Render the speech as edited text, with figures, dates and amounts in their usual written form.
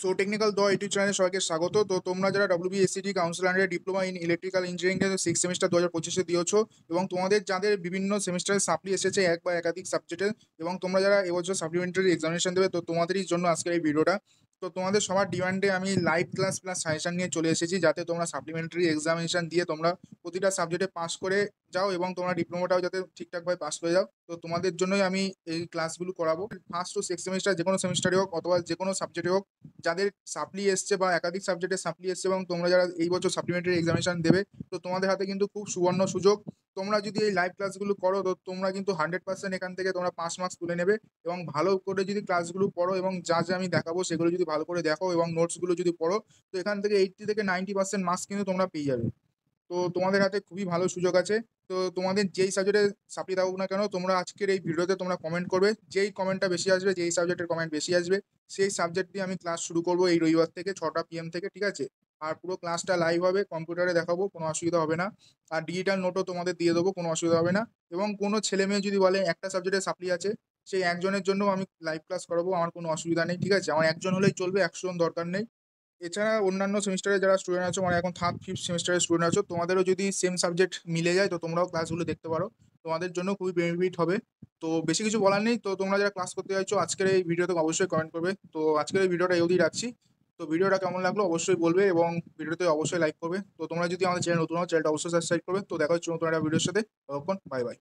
So technical দ YouTube চ্যানেলে সবাইকে স্বাগত। তো তোমরা যারা WBSCT কাউন্সিল আন্ডারে ডিপ্লোমা ইন ইলেকট্রিক্যাল ইঞ্জিনিয়ারিং এর 6 সেমিস্টার 2025-এ দিয়েছো এবং তোমাদের যাদের বিভিন্ন সেমিস্টারে সাপ্লি এসেছে এক বা একাধিক সাবজেক্টে এবং তোমরা যারা এবছর সাপ্লিমেন্টারি এক্সামিনেশন দেবে, তো তোমাদেরই জন্য আজকের এই ভিডিওটা। তো তোমাদের সবার ডিমান্ডে আমি লাইভ ক্লাস প্লাস সাজেশন নিয়ে চলে এসেছি, যাতে তোমরা সাপ্লিমেন্টারি এক্সামিনেশন দিয়ে তোমরা প্রতিটা সাবজেক্টে পাস করে যাও এবং তোমরা ডিপ্লোমাটাও যাতে ঠিকঠাকভাবে পাস করে যাও। তো তোমাদের জন্যই আমি এই ক্লাসগুলো করাবো। ফার্স্ট টু সিক্স সেমিস্টার যে কোনো সেমিস্টারে হোক অথবা যে কোনো সাবজেক্টে হোক, যাদের সাপ্লি এসছে বা একাধিক সাবজেক্টে সাপ্লি এসছে এবং তোমরা যারা এই বছর সাপ্লিমেন্টারি এক্সামিনেশন দেবে, তো তোমাদের হাতে কিন্তু খুব সুবর্ণ সুযোগ। তোমরা যদি এই লাইভ ক্লাসগুলো করো, তো তোমরা কিন্তু 100% এখান থেকে তোমরা 5 মার্কস তুলে নেবে। এবং ভালো করে যদি ক্লাসগুলো পড়ো এবং যা যা আমি দেখাবো সেগুলো যদি ভালো করে দেখো এবং নোটসগুলো যদি পড়ো, তো এখান থেকে 80 থেকে 90% মার্কস কিন্তু তোমরা পেয়ে যাবে। তো তোমাদের হাতে খুবই ভালো সুযোগ আছে। তো তোমাদের যেই সাবজেক্টে সাপ্লি থাকুক না কেন, তোমরা আজকের এই ভিডিওতে তোমরা কমেন্ট করবে, যেই কমেন্টটা বেশি আসবে, যেই সাবজেক্টের কমেন্ট বেশি আসবে, সেই সাবজেক্ট দিয়ে আমি ক্লাস শুরু করবো এই রবিবার থেকে 6টা PM থেকে, ঠিক আছে? আর পুরো ক্লাসটা লাইভ হবে, কম্পিউটারে দেখাবো, কোনো অসুবিধা হবে না। আর ডিজিটাল নোটও তোমাদের দিয়ে দেবো, কোনো অসুবিধা হবে না। এবং কোনো ছেলে মেয়ে যদি বলে একটা সাবজেক্টে সাপ্লি আছে, সেই একজনের জন্য আমি লাইভ ক্লাস করাবো, আমার কোনো অসুবিধা নেই, ঠিক আছে? আমার একজন হলেই চলবে, 100 জন দরকার নেই। এছাড়া অন্যান্য সেমিস্টারে যারা স্টুডেন্ট আছো, মানে এখন থার্ড ফিফথ সেমিস্টারের স্টুডেন্ট আছো, তোমাদেরও যদি সেম সাবজেক্ট মিলে যায়, তো তোমরাও ক্লাসগুলো দেখতে পারো, তোমাদের জন্য খুবই বেনিফিট হবে। তো বেশি কিছু বলার নেই। তো তোমরা যারা ক্লাস করতে চাইছো আজকের এই ভিডিওতে অবশ্যই কমেন্ট করবে। তো আজকের এই ভিডিওটা এই রাখছি। তো ভিডিওটা কেমন লাগলো অবশ্যই বলবে এবং ভিডিওতে অবশ্যই লাইক করবে। তো তোমরা যদি আমাদের চ্যানেল নতুন হও, চ্যানেলটা অবশ্যই সাবস্ক্রাইব করবে। তো দেখা হচ্ছে নতুন একটা ভিডিওর সাথে। ততক্ষণ বাই বাই।